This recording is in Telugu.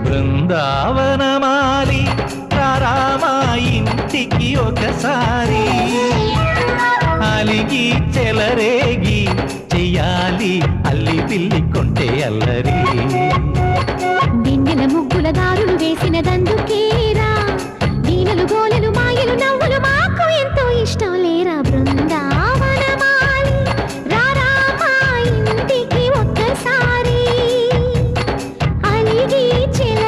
బృందావనమాలి రామా ఇంటికి ఒకసారి అలిగి చెలరేగి చెయ్యాలి అల్లి పిల్లి కొంటే అల్లరి వెన్నెల ముగ్గుల దారులు వేసినదందుకేరా వీణలు గోలెలు మాయలు నవ్వులు మాకు ఎంతో ఇష్టం లేరా బృందావనమాలి రామా ఇంటికి ఒక్కసారి అలిగి చెల